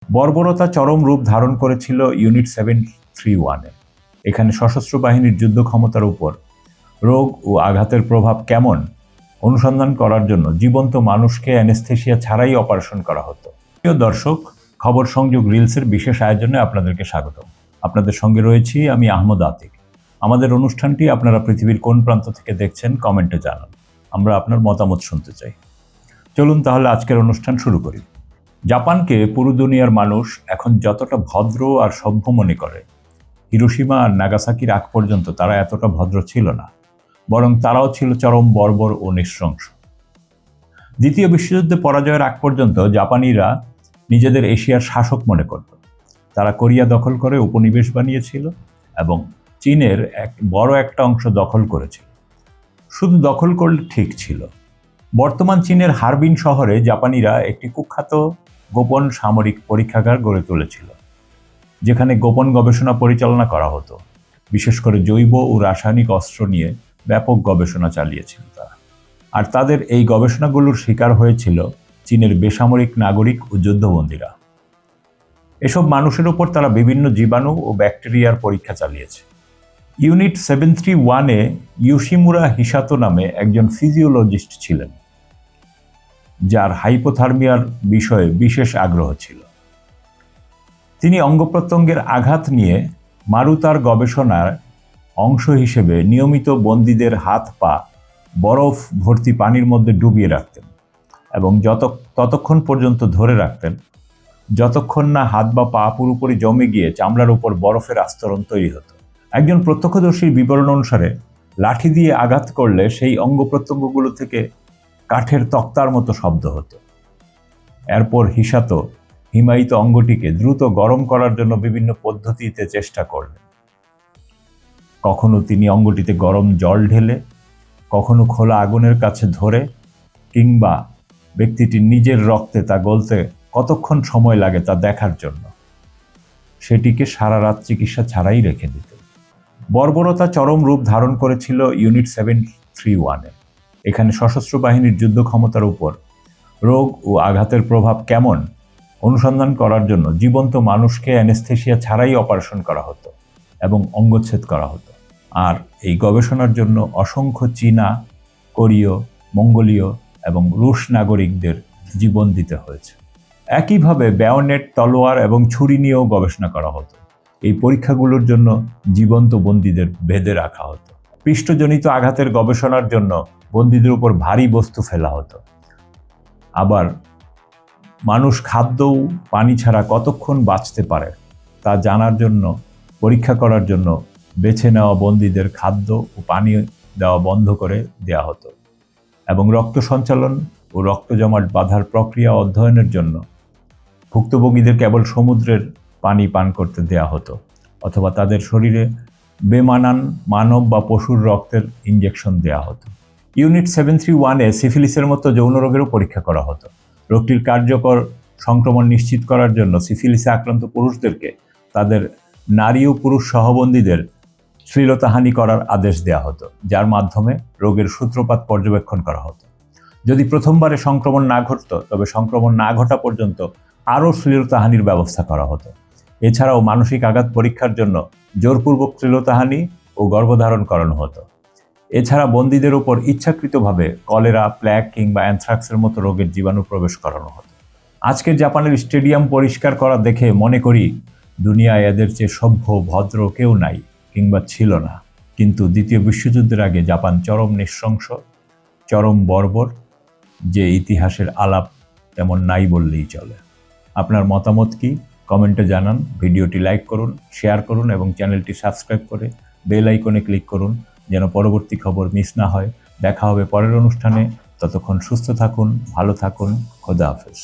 বর্বরতা চরম রূপ ধারণ করেছিল ইউনিট 731-এ। এখানে সশস্ত্র বাহিনীর যুদ্ধ ক্ষমতার উপর রোগ ও আঘাতের প্রভাব কেমন অনুসন্ধান করার জন্য জীবন্ত মানুষকে অ্যানেস্থেসিয়া ছাড়াই অপারেশন করা হতো। প্রিয় দর্শক, খবর সংযোগ রিলসের বিশেষ আয়োজনে আপনাদেরকে স্বাগত। আপনাদের সঙ্গে রয়েছি আমি আহমদ আতিক। আমাদের অনুষ্ঠানটি আপনারা পৃথিবীর কোন প্রান্ত থেকে দেখছেন কমেন্টে জানান। আমরা আপনার মতামত শুনতে চাই। চলুন তাহলে আজকের অনুষ্ঠান শুরু করি। জাপানকে পুরো দুনিয়ার মানুষ এখন যতটা ভদ্র আর সভ্য মনে করে, হিরোশিমা আর নাগাসাকির আগ পর্যন্ত তারা এতটা ভদ্র ছিল না, বরং তারাও ছিল চরম বর্বর ও নৃশংস। দ্বিতীয় বিশ্বযুদ্ধে পরাজয়ের আগ পর্যন্ত জাপানিরা নিজেদের এশিয়ার শাসক মনে করত। তারা কোরিয়া দখল করে উপনিবেশ বানিয়েছিল এবং চীনের বড় একটা অংশ দখল করেছিল। শুধু দখল করলে ঠিক ছিল। বর্তমান চীনের হারবিন শহরে জাপানিরা একটি কুখ্যাত গোপন সামরিক পরীক্ষাগার গড়ে তুলেছিল, যেখানে গোপন গবেষণা পরিচালনা করা হতো। বিশেষ করে জৈব ও রাসায়নিক অস্ত্র নিয়ে ব্যাপক গবেষণা চালিয়েছিল তারা। আর তাদের এই গবেষণাগুলোর শিকার হয়েছিল চীনের বেসামরিক নাগরিক ও যুদ্ধবন্দীরা। এসব মানুষের উপর তারা বিভিন্ন জীবাণু ও ব্যাকটেরিয়ার পরীক্ষা চালিয়েছে। ইউনিট 731-এ ইয়োশিমুরা হিসাতো নামে একজন ফিজিওলজিস্ট ছিলেন, যার হাইপোথার্মিয়ার বিষয়ে বিশেষ আগ্রহ ছিল। তিনি অঙ্গপ্রত্যঙ্গের আঘাত নিয়ে মারুতার গবেষণার অংশ হিসেবে নিয়মিত বন্দীদের হাত পা বরফ ভর্তি পানির মধ্যে ডুবিয়ে রাখতেন এবং ততক্ষণ পর্যন্ত ধরে রাখতেন যতক্ষণ না হাত বা পা পুরোপুরি জমে গিয়ে চামড়ার উপর বরফের আস্তরণ তৈরি হতো। একজন প্রত্যক্ষদর্শীর বিবরণ অনুসারে লাঠি দিয়ে আঘাত করলে সেই অঙ্গ প্রত্যঙ্গগুলো থেকে কাঠের তক্তার মতো শব্দ হতো। এরপর হিসাতো হিমায়িত অঙ্গটিকে দ্রুত গরম করার জন্য বিভিন্ন পদ্ধতিতে চেষ্টা করলেন। কখনো তিনি অঙ্গটিতে গরম জল ঢেলে, কখনো খোলা আগুনের কাছে ধরে, কিংবা ব্যক্তিটির নিজের রক্তে তা গলতে কতক্ষণ সময় লাগে তা দেখার জন্য সেটিকে সারা রাত চিকিৎসা ছাড়াই রেখে দিত। বর্বরতা চরম রূপ ধারণ করেছিল ইউনিট 731-এ। এখানে সশস্ত্র বাহিনীর যুদ্ধ ক্ষমতার উপর রোগ ও আঘাতের প্রভাব কেমন অনুসন্ধান করার জন্য জীবন্ত মানুষকে অ্যানেস্থেসিয়া ছাড়াই অপারেশন করা হতো এবং অঙ্গচ্ছেদ করা হতো। আর এই গবেষণার জন্য অসংখ্য চীনা, কোরীয়, মঙ্গোলীয় এবং রুশ নাগরিকদের জীবন দিতে হয়েছে। একইভাবে বায়োনেট, তলোয়ার এবং ছুরি নিয়েও গবেষণা করা হতো। এই পরীক্ষাগুলোর জন্য জীবন্ত বন্দীদের বেঁধে রাখা হতো। পৃষ্ঠজনিত আঘাতের গবেষণার জন্য বন্দীদের উপর ভারী বস্তু ফেলা হতো। আবার মানুষ খাদ্য ও পানি ছাড়া কতক্ষণ বাঁচতে পারে তা জানার জন্য পরীক্ষা করার জন্য বেছে নেওয়া বন্দীদের খাদ্য ও পানি দেওয়া বন্ধ করে দেওয়া হতো এবং রক্ত সঞ্চালন ও রক্ত জমাট বাঁধার প্রক্রিয়া অধ্যয়নের জন্য ভুক্তভোগীদের কেবল সমুদ্রের পানি পান করতে দেওয়া হতো, অথবা তাদের শরীরে বেমানান মানব বা পশুর রক্তের ইঞ্জেকশন দেওয়া হতো। ইউনিট 731-এ সিফিলিসের মতো যৌন রোগেরও পরীক্ষা করা হতো। রোগটির কার্যকর সংক্রমণ নিশ্চিত করার জন্য সিফিলিসে আক্রান্ত পুরুষদেরকে তাদের নারী ও পুরুষ সহবন্দীদের শ্লীলতাহানি করার আদেশ দেওয়া হতো, যার মাধ্যমে রোগের সূত্রপাত পর্যবেক্ষণ করা হতো। যদি প্রথমবারে সংক্রমণ না ঘটত, তবে সংক্রমণ না ঘটা পর্যন্ত আরও শ্লীলতাহানির ব্যবস্থা করা হতো। এছাড়াও মানসিক আঘাত পরীক্ষার জন্য জোরপূর্বক শ্লীলতাহানি ও গর্ভধারণ করানো হতো। এছাড়া বন্দীদের উপর ইচ্ছাকৃতভাবে কলেরা, প্লেগ কিংবা অ্যানথ্রাক্সের মতো রোগের জীবাণু প্রবেশ করানো হতো। আজকের জাপানের স্টেডিয়াম পরিষ্কার করা দেখে মনে করি দুনিয়ায় এদের চেয়ে সভ্য, ভদ্র কেউ নাই কিংবা ছিল না। কিন্তু দ্বিতীয় বিশ্বযুদ্ধের আগে জাপান চরম নৃশংস, চরম বর্বর, যে ইতিহাসের আলাপ তেমন নাই বললেই চলে। আপনার মতামত কি? কমেন্টে জানান। ভিডিওটি লাইক করুন, শেয়ার করুন এবং চ্যানেলটি সাবস্ক্রাইব করে বেল আইকনে ক্লিক করুন, যেন পরবর্তী খবর মিস না হয়। দেখা হবে পরের অনুষ্ঠানে। ততক্ষণ সুস্থ থাকুন, ভালো থাকুন। খোদা হাফেজ।